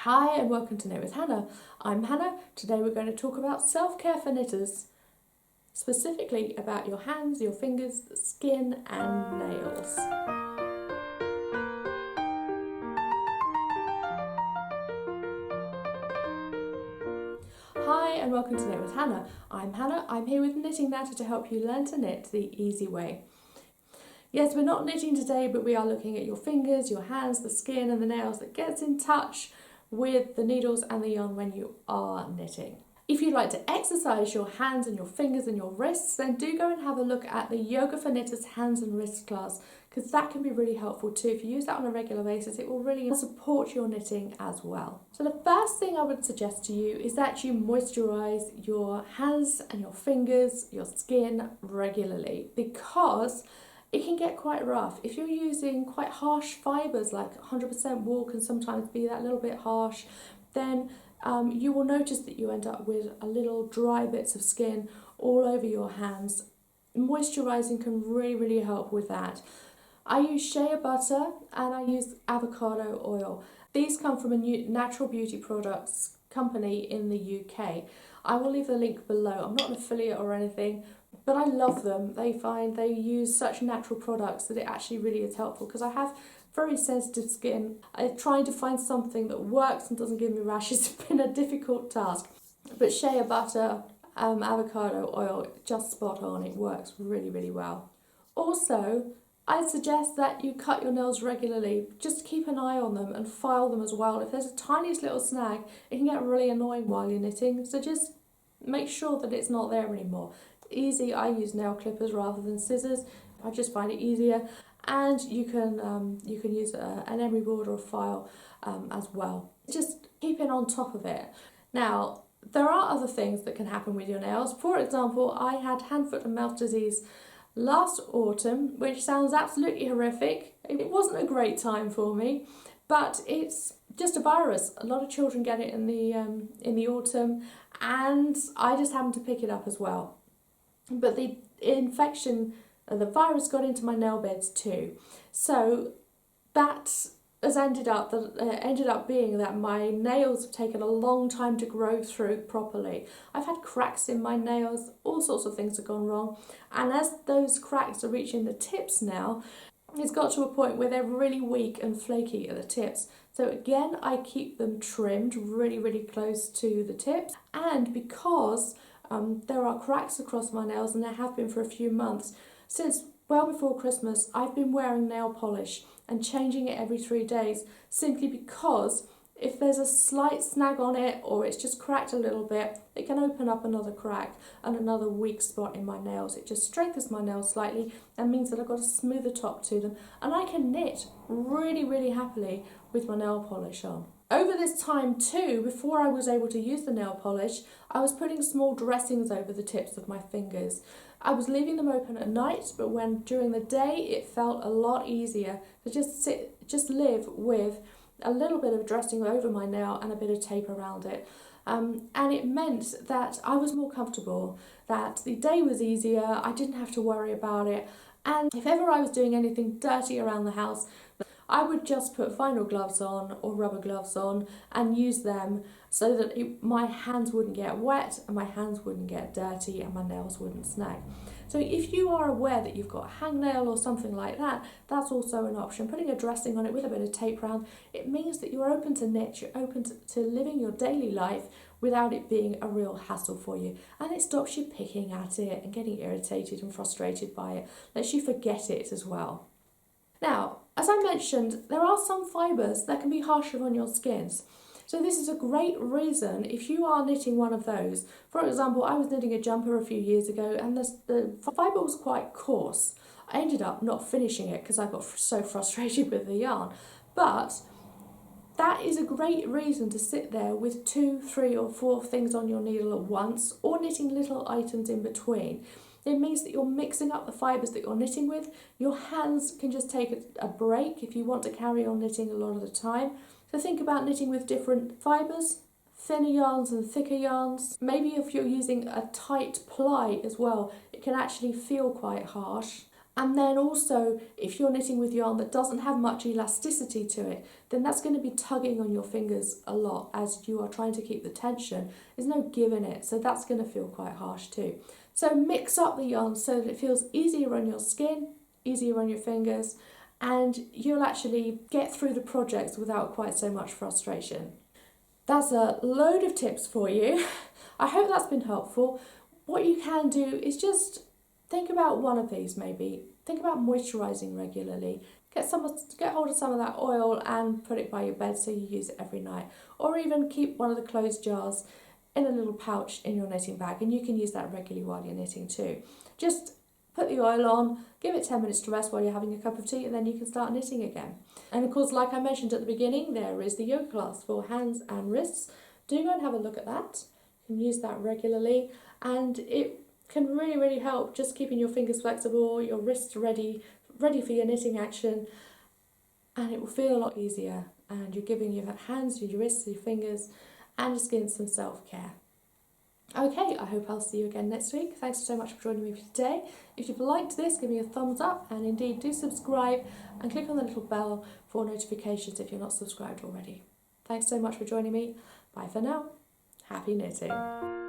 Hi and welcome to Knit with Hannah. I'm Hannah. Today we're going to talk about self-care for knitters, specifically about your hands, your fingers, skin and nails. Hi and welcome to Knit with Hannah. I'm Hannah. I'm here with Knitting Natter to help you learn to knit the easy way. Yes, we're not knitting today, but we are looking at your fingers, your hands, the skin and the nails that gets in touch with the needles and the yarn when you are knitting. If you'd like to exercise your hands and your fingers and your wrists, then do go and have a look at the Yoga for Knitters hands and wrist class, because that can be really helpful too. If you use that on a regular basis, it will really support your knitting as well. So the first thing I would suggest to you is that you moisturize your hands and your fingers, your skin regularly, because it can get quite rough. If you're using quite harsh fibres, like 100% wool can sometimes be that little bit harsh, then you will notice that you end up with a little dry bits of skin all over your hands. Moisturizing can really help with that. I use shea butter and I use avocado oil. These come from a new natural beauty products company in the UK. I will leave the link below. I'm not an affiliate or anything, but I love them. They use such natural products that it actually really is helpful, because I have very sensitive skin. Trying to find something that works and doesn't give me rashes has been a difficult task. But shea butter, avocado oil, just spot on. It works really well. Also, I suggest that you cut your nails regularly. Just keep an eye on them and file them as well. If there's a tiniest little snag, it can get really annoying while you're knitting, so just make sure that it's not there anymore. Easy, I use nail clippers rather than scissors. I just find it easier, and you can use an emery board or a file as well. Just keeping on top of it. Now, there are other things that can happen with your nails. For example, I had hand, foot and mouth disease last autumn, which sounds absolutely horrific. It wasn't a great time for me, but it's just a virus. A lot of children get it in the autumn, and I just happened to pick it up as well. But the infection, the virus got into my nail beds too. So that has ended up being that my nails have taken a long time to grow through properly. I've had cracks in my nails, all sorts of things have gone wrong. And as those cracks are reaching the tips now, it's got to a point where they're really weak and flaky at the tips. So again, I keep them trimmed really close to the tips. And because there are cracks across my nails, and there have been for a few months, since well before Christmas, I've been wearing nail polish and changing it every 3 days, simply because if there's a slight snag on it or it's just cracked a little bit, it can open up another crack and another weak spot in my nails. It just strengthens my nails slightly and means that I've got a smoother top to them, and I can knit really happily with my nail polish on. Over this time too, before I was able to use the nail polish, I was putting small dressings over the tips of my fingers. I was leaving them open at night, but during the day it felt a lot easier to just live with a little bit of dressing over my nail and a bit of tape around it. And it meant that I was more comfortable, that the day was easier, I didn't have to worry about it, and if ever I was doing anything dirty around the house, I would just put vinyl gloves on or rubber gloves on and use them so that my hands wouldn't get wet and my hands wouldn't get dirty and my nails wouldn't snag. So if you are aware that you've got a hangnail or something like that, that's also an option. Putting a dressing on it with a bit of tape around, it means that you're open to knit, you're open to living your daily life without it being a real hassle for you. And it stops you picking at it and getting irritated and frustrated by it. Lets you forget it as well. Now, as I mentioned, there are some fibres that can be harsher on your skins. So this is a great reason if you are knitting one of those. For example, I was knitting a jumper a few years ago, and the fibre was quite coarse. I ended up not finishing it because I got so frustrated with the yarn. But that is a great reason to sit there with 2, 3 or 4 things on your needle at once, or knitting little items in between. It means that you're mixing up the fibres that you're knitting with. Your hands can just take a break if you want to carry on knitting a lot of the time. So think about knitting with different fibres, thinner yarns and thicker yarns. Maybe if you're using a tight ply as well, it can actually feel quite harsh. And then also, if you're knitting with yarn that doesn't have much elasticity to it, then that's going to be tugging on your fingers a lot as you are trying to keep the tension. There's no give in it, so that's going to feel quite harsh too. So mix up the yarn so that it feels easier on your skin, easier on your fingers, and you'll actually get through the projects without quite so much frustration. That's a load of tips for you. I hope that's been helpful. What you can do is just think about one of these maybe. Think about moisturising regularly. Get hold of some of that oil and put it by your bed so you use it every night. Or even keep one of the closed jars in a little pouch in your knitting bag, and you can use that regularly while you're knitting too. Just put the oil on, give it 10 minutes to rest while you're having a cup of tea, and then you can start knitting again. And of course, like I mentioned at the beginning, there is the yoga class for hands and wrists. Do go and have a look at that. You can use that regularly, and it can really, really help just keeping your fingers flexible, your wrists ready for your knitting action, and it will feel a lot easier, and you're giving your hands, your wrists, your fingers and your skin some self-care. Okay, I hope I'll see you again next week. Thanks so much for joining me for today. If you've liked this, give me a thumbs up, and indeed do subscribe and click on the little bell for notifications if you're not subscribed already. Thanks so much for joining me. Bye for now. Happy knitting.